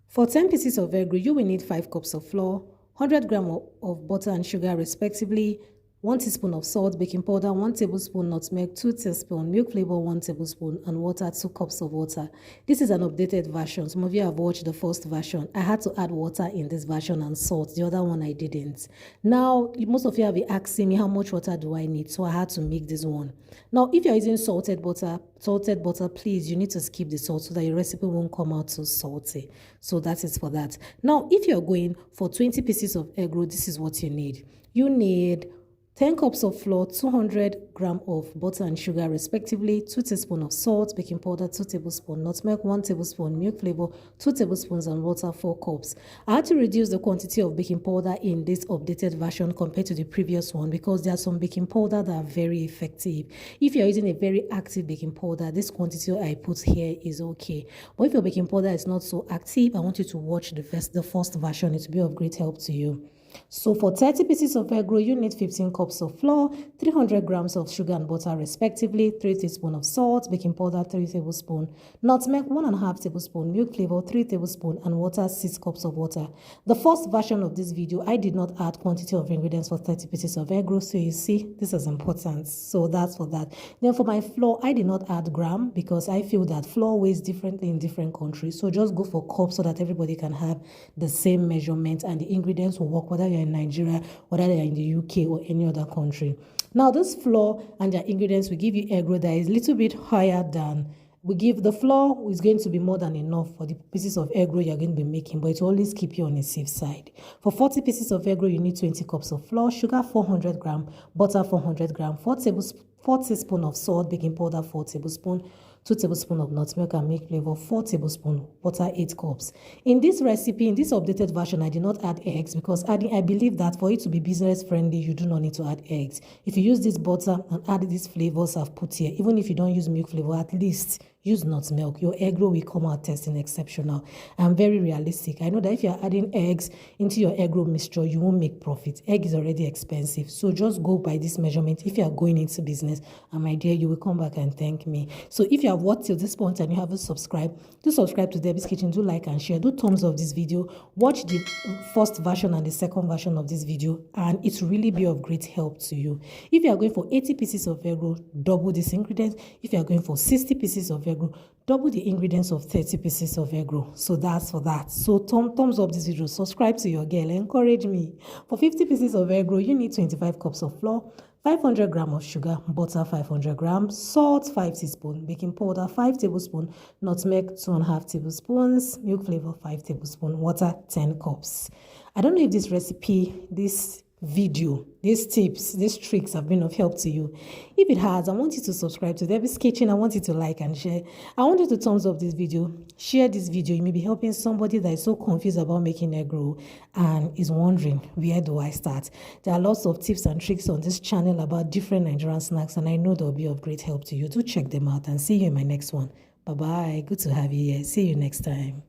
For 10 pieces of egg roll, you will need 5 cups of flour, 100 grams of butter and sugar respectively, 1 teaspoon of salt, baking powder, 1 tablespoon nutmeg, 2 teaspoons milk flavor, 1 tablespoon, and water, 2 cups of water. This is an updated version. Some of you have watched the first version. I had to add water in this version and salt. The other one I didn't. Now, most of you have been asking me how much water do I need, so I had to make this one. Now, if you're using salted butter, please, you need to skip the salt so that your recipe won't come out too salty. So that is for that. Now, if you're going for 20 pieces of egg roll, this is what you need. You need 10 cups of flour, 200 grams of butter and sugar respectively, 2 teaspoons of salt, baking powder, 2 tablespoons, nutmeg, 1 tablespoon, milk flavor, 2 tablespoons, and water, 4 cups. I had to reduce the quantity of baking powder in this updated version compared to the previous one because there are some baking powder that are very effective. If you're using a very active baking powder, this quantity I put here is okay. But if your baking powder is not so active, I want you to watch the first version. It will be of great help to you. So for 30 pieces of egg roll, you need 15 cups of flour, 300 grams of sugar and butter respectively, 3 teaspoons of salt, baking powder 3 tablespoons, nutmeg 1.5 tablespoons, milk flavor 3 tablespoons, and water 6 cups of water. The first version of this video, I did not add quantity of ingredients for 30 pieces of egg roll, so you see, this is important. So that's for that. Then for my flour, I did not add gram because I feel that flour weighs differently in different countries. So just go for cups so that everybody can have the same measurement and the ingredients will work whether you're in Nigeria, whether you're in the UK or any other country. Now, this flour and their ingredients will give you egg roll that is a little bit higher than the flour is going to be more than enough for the pieces of egg roll you're going to be making, but it will always keep you on a safe side. For 40 pieces of egg roll, you need 20 cups of flour, sugar 400 grams, butter 400 grams, 4 teaspoons of salt, baking powder 4 tablespoons, 2 tablespoons of nutmeg and milk flavor, 4 tablespoons, water 8 cups. In this recipe, in this updated version, I did not add eggs because I believe that for it to be business friendly, you do not need to add eggs. If you use this butter and add these flavors I've put here, even if you don't use milk flavor, at least use nut milk. Your egg roll will come out tasting exceptional. I'm very realistic. I know that if you're adding eggs into your egg roll mixture, you won't make profit. Egg is already expensive. So just go by this measurement if you are going into business. And my dear, you will come back and thank me. So if you have watched till this point and you haven't subscribed, do subscribe to Debby's Kitchen. Do like and share. Do thumbs up this video. Watch the first version and the second version of this video. And it will really be of great help to you. If you are going for 80 pieces of egg roll, double this ingredient. If you are going for 60 pieces of egg roll, double the ingredients of 30 pieces of egg roll. So that's for that. So thumbs up this video, subscribe to your girl, encourage me. For 50 pieces of egg roll, you need 25 cups of flour, 500 grams of sugar, butter 500 grams, salt 5 teaspoons, baking powder 5 tablespoons, nutmeg 2.5 tablespoons, milk flavor 5 tablespoons, water 10 cups. I don't know if this recipe, this video, these tips, these tricks have been of help to you. If it has, I want you to subscribe to Debby's Kitchen. I want you to like and share. I want you to thumbs up this video, share this video. You may be helping somebody that is so confused about making egg roll and is wondering, where do I start? There are lots of tips and tricks on this channel about different Nigerian snacks, and I know they'll be of great help to you. Do check them out and see you in my next one. Bye bye. Good to have you here. See you next time.